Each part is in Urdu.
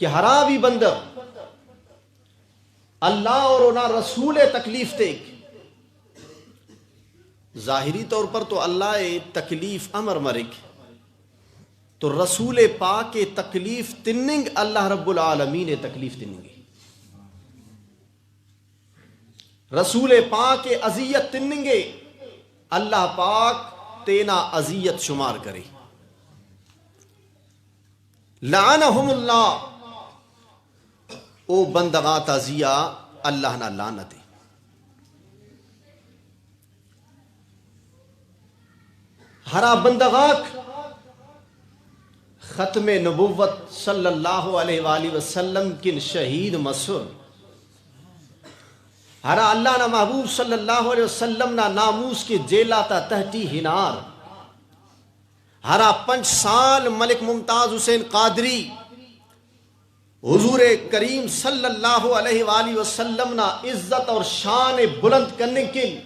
کہ ہرا بھی بندہ اللہ اور اونا رسول تکلیف دیکھ ظاہری طور پر تو اللہ تکلیف امر مرک تو رسول پاک تکلیف تننگ اللہ رب العالمین تکلیف تننگی رسول پاک اذیت تننگے اللہ پاک تینا اذیت شمار کرے لعنہم اللہ او بندغات ازیا اللہ نہ لعنت ہرا بندغاک ختم نبوت صلی اللہ علیہ وآلہ وسلم کن شہید مسر ہرا اللہ نہ محبوب صلی اللہ علیہ وسلم نہ ناموس کے جیلا تا تہٹی ہنار ہرا 5 سال ملک ممتاز حسین قادری حضور کریم صلی اللہ علیہ وآلہ وسلم نہ عزت اور شان بلند کرنے کن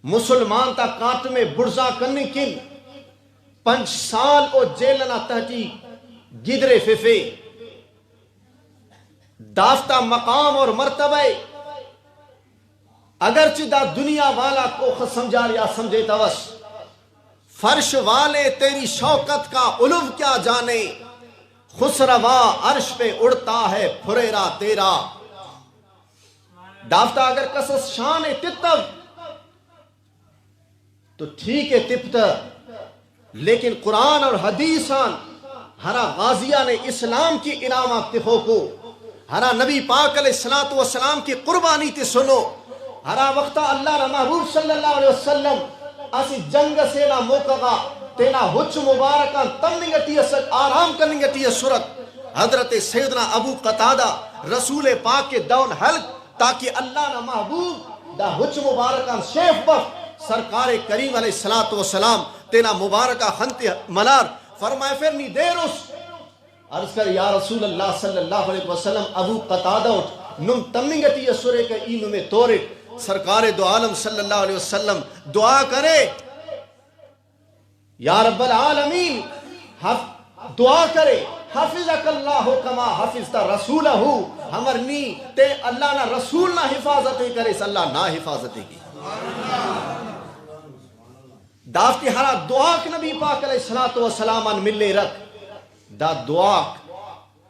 مسلمان تا کانٹ میں برزا کرنے کن 5 سال او جیلنا تہٹی گدرے ففے دافتہ مقام اور مرتبہ اگرچہ دا دنیا والا کو سمجھا یا سمجھے توس فرش والے تیری شوکت کا علو کیا جانے خسروا عرش پہ اڑتا ہے پھریرا تیرا دافتہ اگر قصص شان تتب تو ٹھیک ہے تپت لیکن قرآن اور حدیثان ہرا غازیان اسلام کی انعامات تفو کو ہرا نبی پاک علیہ السلام کی قربانی تے سنو ہرا وقتا اللہ را محبوب صلی اللہ علیہ وسلم اسی جنگ سے نہ موقعا تینا حج مبارکان تمنگٹی اسد آرام کرنگٹی صورت حضرت سیدنا ابو قتادہ رسول پاک کے دون حلق تاکہ اللہ نہ محبوب دا حج مبارکان شیف بف سرکار کریم علیہ السلام تینا مبارکہ خنت منار فرمائے پھر نہیں دیر اس عرض کر یا رسول اللہ صلی اللہ علیہ وسلم ابو قتادہ نم تمنگٹی سورے کا اینو میں توڑے سرکار دو عالم صلی اللہ علیہ وسلم دعا کرے یا رب العالمین دعا کرے حافظک اللہ کما حافظت رسولہ ہمرنی تے اللہ نہ رسول نہ حفاظت کرے اللہ نہ حفاظت کی دافتی ہرا دعا کہ نبی پاک علیہ السلام ملے رکھ دا دعا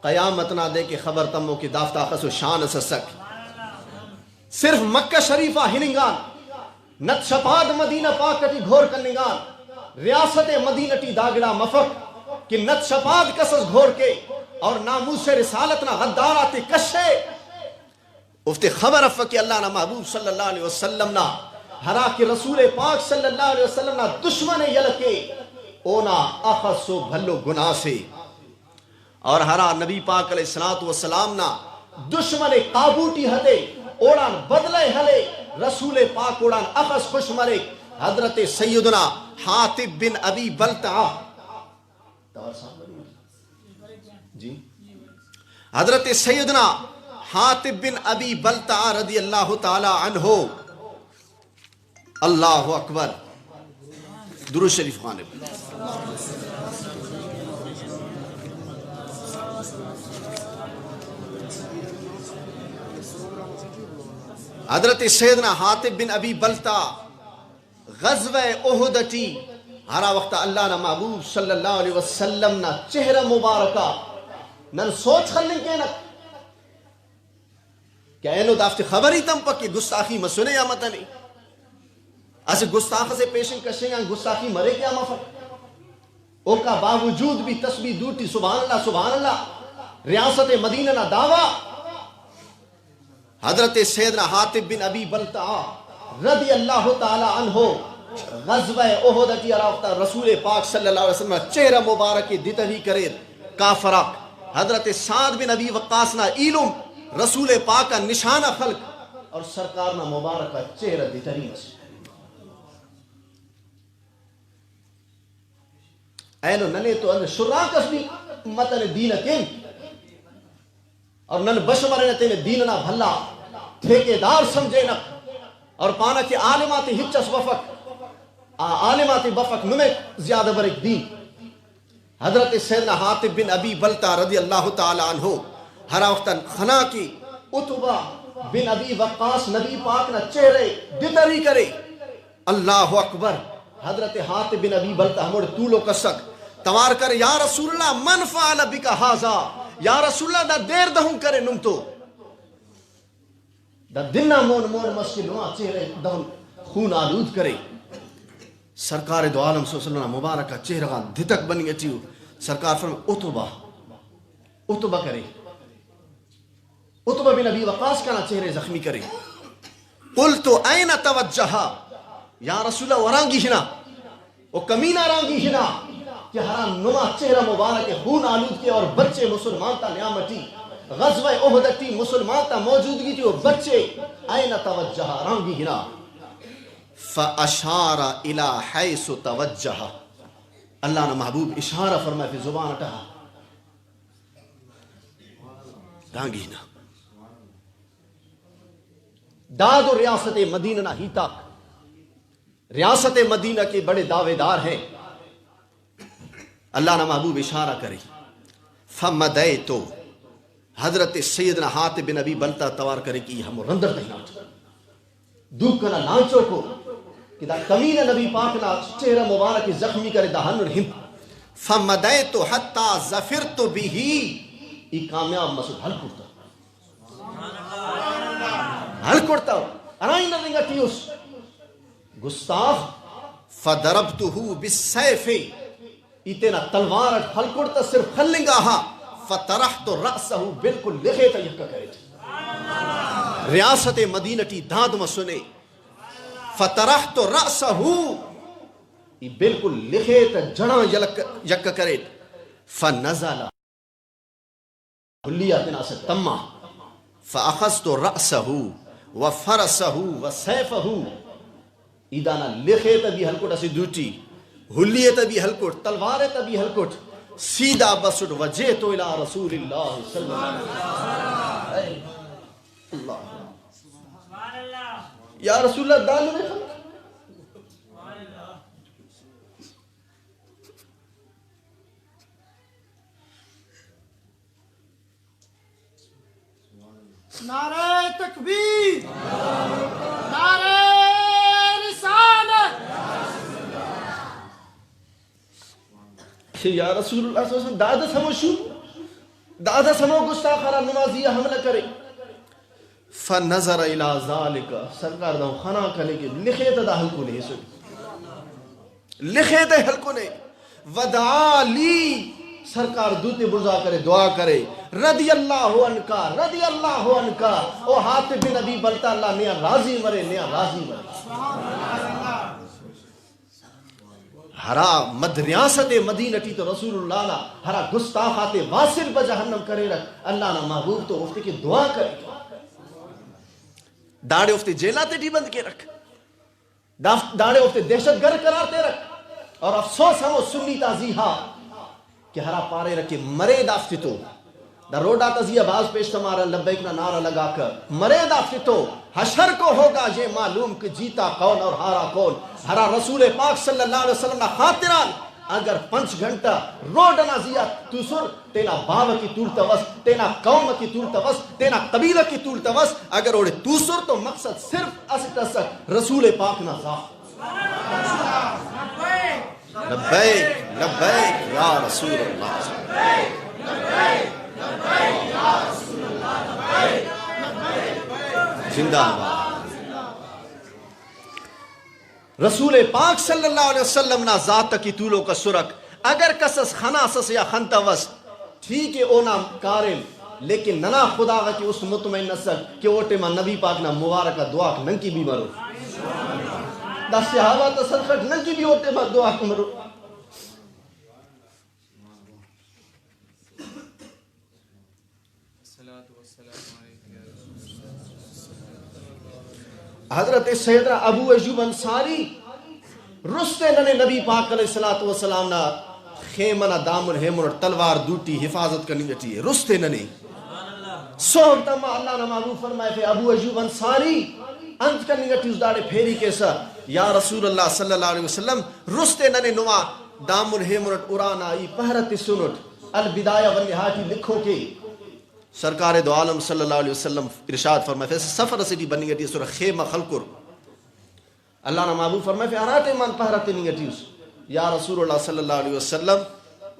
قیامت نہ دے کے خبر تمو کی دافتہ خس و شان سسک صرف مکہ شریفہ ہننگان نت شپاد مدینہ پاکٹی گھور کننگان ریاست مدینٹی داگڑا مفق کہ نت شپاد کسس گھور کے اور ناموس رسالت نہ غداراتی کشے افتے خبر افق کہ اللہ نہ محبوب صلی اللہ علیہ وسلم نہ ہرا کہ رسول پاک صلی اللہ علیہ وسلم نہ دشمن یلکے اونا اخصو بھلو گناہ سے اور ہرا نبی پاک علیہ السلام نہ دشمن قابوٹی ہدے اوڑان بدلے ہلے رسول پاک اوڑان اخص خوش مرے حضرت سیدنا حاطب بن ابی بلتع جی حضرت سیدنا حاطب بن ابی بلتع رضی اللہ تعالی عنہ اللہ اکبر درود شریف خانے حضرت سیدنا حاطب بن ابی بلتع غزوہ احدٹی ہرا وقت اللہ نہ محبوب صلی اللہ علیہ وسلم نہ چہرہ مبارکہ نہ سوچ خلن کے نہ کیا اینو دافت خبری تم پکی گستاخی مسنے یا مت نہیں اسے گستاخ سے پیشن کشیں گا گستاخی مرے کیا مفق او کا باوجود بھی تسبیح دوٹی سبحان اللہ ریاست مدینہ نہ دعویٰ حضرت سیدنا حاطب بن ابی بلتع رضی اللہ تعالی عنہ غزوہ احد رسول پاک صلی اللہ علیہ وسلم چہرہ مبارک دیتوی کرے کافرہ حضرت سعد بن ابی وقاص نہ علم رسول پاک کا نشانہ خلق اور سرکار نہ مبارک کا چہرہ دیتوی اینو ننے تو ان شراکس بھی متن دین کن اور نن بشمرے نے دین نہ بھلا ٹھیکیدار سمجھے نہ اور پانا کہ عالمات ہچس وفق عالمات وفق نمیں زیادہ برک دین حضرت سیدنا حاطب بن ابی بلتا رضی اللہ تعالی عنہ ہر وقتاً خنا کی عتبہ بن ابی وقاص نبی پاک نہ چہرے دتری کرے اللہ اکبر حضرت حاطب بن ابی بلتا ہموڑ طولو کسک توار کرے یا رسول اللہ من فعل بک ہذا یا رسول اللہ دا دیر دہوں کرے نم تو دا دنہ مون مسجد نما چہرے دہن خون آلود کرے سرکار دو عالم صلی اللہ علیہ وسلم مبارکہ چہرہ دھتک بنی اچیو سرکار فرمائے عتبہ کرے عتبہ بن ابی وقاص کا نا چہرے زخمی کرے قلت این توجہا یا رسول اللہ ورانگی ہنا وہ کمینہ رانگی ہنا کہ ہرا نما چہرہ مبارک خون آلود کے اور بچے مسلمان تا نعمتی غزوہ احد تی مسلمان تا موجودگی تھی وہ بچے این توجہا رانگی ہنا فَأَشَارَ إِلَىٰ حَيْثُ تَوَجَّهَ اللہ نے محبوب اشارہ فرمائے فی زبان اٹھا رانگی نا داد و ریاست مدینہ ہی تک ریاست مدینہ کے بڑے دعوے دار ہیں اللہ نے محبوب اشارہ کری فَمَدَيْتُ حضرت سیدنا حاطب بن ابی بلتا توار کرے کی ہم رندر تہنا دھوپ کنا لانچوں کو کہ دا کمینہ نبی پاک نا چہرہ مبارک زخمی کرے دہن الہم فَمَدَيْتُ حَتَّى زَفِرْتُ بِهِ ای کامیاب مسعود حل کرتا ارائن رنگا تیوس گستاخ فَدَرَبْتُهُ بِالسَّيْفِ ایتنا تلوار حل کرتا صرف خلنگا ہا فَتَرَحْتُ رَأْسَهُ بالکل لکھے تا یکا کرے ریاست مدینہ ٹی داد مسنے فَتَرَحْتُ رَأْسَهُ یہ بالکل لکھے تا جڑا یک کرے فَنَزَلَ کلیاتنا سے تمہ فَأَخَذْتُ رَأْسَهُ وَفَرَسَهُ وَسَيْفَهُ ایدانا لکھے تا بھی حلکوٹ اسی دوٹی حلیے تا بھی حلکوٹ تلوارے تا بھی حلکوٹ سیدھا بسٹ وجہتو الى رسول اللہ صلی اللہ علیہ وسلم یا رسول اللہ دانو نے خلق نعرہ تکبیر نعرہ رسالت یا رسول اللہ صلی اللہ علیہ وسلم دادا سمو شو دادا سمو گستاخارا نمازیہ حملہ کرے فَنَظَرَ إِلَىٰ ذَلِكَ سرکار دا خانا کھلے کے لکھے تا دا حلکو نے لکھے تا حلکو نے وَدَعَا لِي سرکار دوتے برزا کرے دعا کرے رضی اللہ عنکا او حاطب بن ابی بلتا اللہ نیا راضی مرے ہرا مد ریاست مدینہ ٹی تو رسول اللہ نا ہرا گستاخات واصل بجہنم کرے رکھ اللہ نا محبوب تو افتے کی دعا کرے داڑے افتے جیلاتے ٹی بند کے رکھ داڑے افتے دہشت گر کرارتے رکھ اور افسوس ہم سنی تازیہا کہ ہرا پارے رکھے مرے دافتی تو دا روڈا تزیہ باز پیش تمہارا لبیک نا نعرہ لگا کر مرے دافتی تو حشر کو ہوگا یہ معلوم کہ جیتا کون اور ہارا کون ہرا رسول پاک صلی اللہ علیہ وسلم نا خاطران اگر 5 گھنٹہ روڈ نازیہ تو سر تینا باو کی طول توس تینا قوم کی طول توس تینا قبیلہ کی طول توس اگر اوڑے تو سر تو مقصد صرف اسٹسک رسول پاک نا ذات لبیک لبیک یا رسول اللہ زندہ آباد رسول پاک صلی اللہ علیہ وسلم نا ذات کی طولوں کا سرک اگر کسس خناسس یا خنتوس ٹھیک ہے اونا کارل لیکن ننا خدا کی اس مطمئن نسل کہ اوٹے ماں نبی پاک نا مبارکہ دعا ننکی بھی مرو دا صحابہ تصدقت ننکی بھی اوٹے ماں دعا مرو حضرت سیدنا ابو ایوب انصاری رستے ننے نبی پاک علیہ السلام نا خیمنا دامن ہیمن تلوار دوٹی حفاظت کرنی جاتی ہے رستے ننے صحبت ما اللہ نے معروف فرمائے تھے ابو ایوب انصاری انت کرنی جاتی اس داڑے پھیری کیسا یا رسول اللہ صلی اللہ علیہ وسلم رستے ننے نما دامن ہے منٹ اران آئی پہرت سنٹ البدایہ والنہایہ لکھو کے سرکار دو عالم صلی اللہ علیہ وسلم ارشاد فرمائے فیسے سفر سیٹی بنی گئی سورہ خیمہ خلقر اللہ نے محبوب فرمائے فی آراتے من پہرت نہیں گئی یا رسول اللہ صلی اللہ علیہ وسلم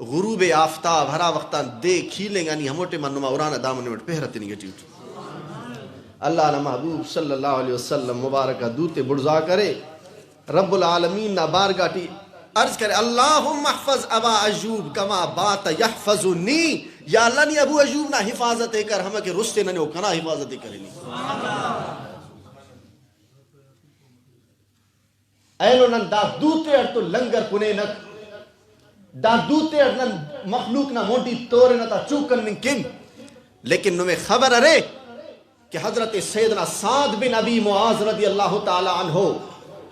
غروب آفتاب ہرا وقتان دے کھیلیں گانی ہموٹے من نما ارانا دامن منٹ پہرت نہیں گئی اللہ نے محبوب صلی اللہ علیہ وسلم مبارکہ دوتے بڑزا کرے رب العالمین نا بارگاہ ٹی عرض کرے اللہم احفظ ابا ایوب کما بات یحفظنی یا اللہ نی ابو ایوب نا حفاظت کر ہمیں کہ رستے نہ کنا حفاظت کرے لی اینو نن دا دوتے اڑ تو لنگر کنے نک دا دوتے اڑ نن مخلوق نا مونٹی تورے نہ تا چوکن من کن لیکن نمیں خبر ارے کہ حضرت سیدنا سعد بن ابی معاذ رضی اللہ تعالی عنہ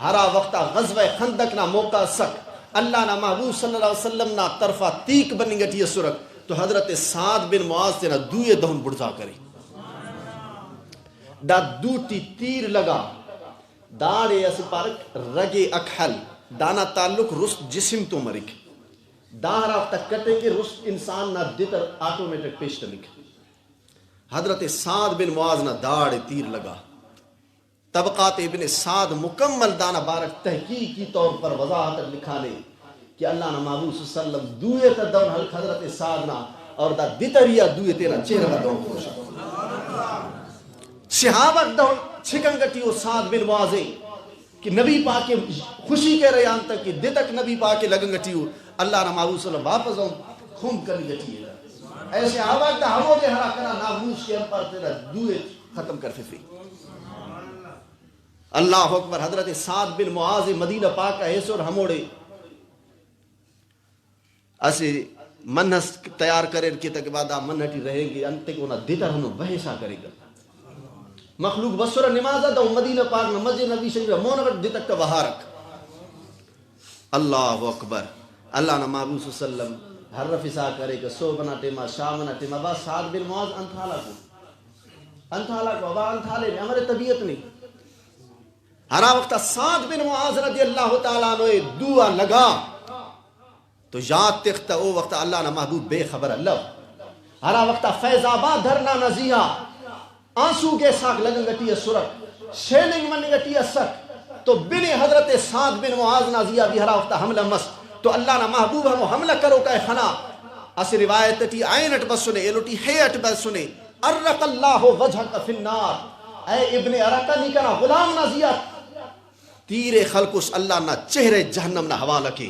ہرا وقتا غزوہ خندق نا موقع سک اللہ نا محبوب صلی اللہ علیہ وسلم نا طرفہ تیک بنی گٹی سرک تو حضرت سعد بن معاذ تینا دوئے دہن بڑھزا کرے دا دوٹی تیر لگا داڑے ایسے پارک رگے اکھل دانا تعلق رست جسم تو مرک دارا تک کٹیں گے رست انسان نا دیتر آٹومیٹک پیش تلک حضرت سعد بن معاذ نا داڑے تیر لگا طبقات ابن سعد مکمل دانا بارک تحقیقی طور پر وضاحت لکھا لے کہ اللہ نا محبوب صلی اللہ علیہ وسلم دوئے تا دون حلق حضرت سعد نا اور دا دیتریا دوئے تیرا چہرہ کا دون خوشا صحابہ دون چھکنگٹی اور سعد بن معاذ کہ نبی پاک کے خوشی کے ریان تک کہ دیتک نبی پاک کے لگنگٹی ہو اللہ نا محبوب صلی اللہ علیہ وسلم واپس ہوں خون کرنی گٹی ہے ایسے آواز دا ہمو دے ہرا کرا ناموس کے امپر تیرا دوئے ختم کر فی اللہ اکبر حضرت سعد بن معاذ مدینہ پاک کا حیث اور ہموڑے اسے منحس تیار کرے کہ تک بعد منحٹی رہیں گے انتے کو نہ دیتر ہم بحثہ کرے گا مخلوق بسورہ نمازہ دا مدینہ پاک میں مسجد نبی شریف مونغٹ دیتک کا بہارک اللہ اکبر اللہ نے محبوب صلی اللہ علیہ وسلم ہر رفسا کرے کہ صبح بنا ٹیما شام بنا ٹیما با سعد بن معاذ انتھالا کو ابا انتھالے میں ہمارے طبیعت نہیں ہرا وقت سعد بن معاذ رضی اللہ تعالیٰ عنہ دعا لگا تو یاد تخت او وقت اللہ نے محبوب بے خبر اللہ ہرا وقت فیض آباد دھرنا نزیہ آنسو کے ساکھ لگن گٹی سرک شیلنگ من گٹی سک تو بن حضرت سعد بن معاذ نازیہ بھی ہرا وقت حملہ مست تو اللہ نے محبوب ہم حملہ کرو کہ خنا اس روایت تی آئینٹ بس سنے ایلوٹی حیٹ بس سنے ارق اللہ وجہ کا فی النار اے ابن ارقا نہیں کنا غلام نازیہ تیر خلق اس اللہ نہ چہرے جہنم نہ حوالہ کی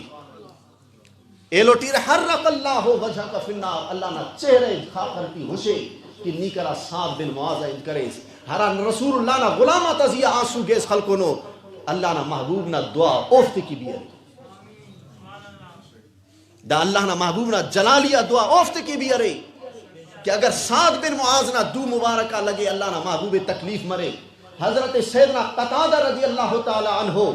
ایلوٹی حرق اللہ وجہ کا فی النار اللہ نہ چہرے خاکر کی ہوشے کہ نہیں کرا سعد بن معاذ انت کرے ہرا رسول اللہ نہ غلامہ تزیہ آنسو گیس خلقوں نو اللہ نہ محبوب نہ دعا اوفت کی بھی ہے دا اللہ نہ محبوب نہ جلالیہ دعا اوفت کی بھی ہے کہ اگر سعد بن معاذ نہ دو مبارکہ لگے اللہ نہ محبوب تکلیف مرے حضرت سیدنا قتادہ رضی اللہ تعالی عنہ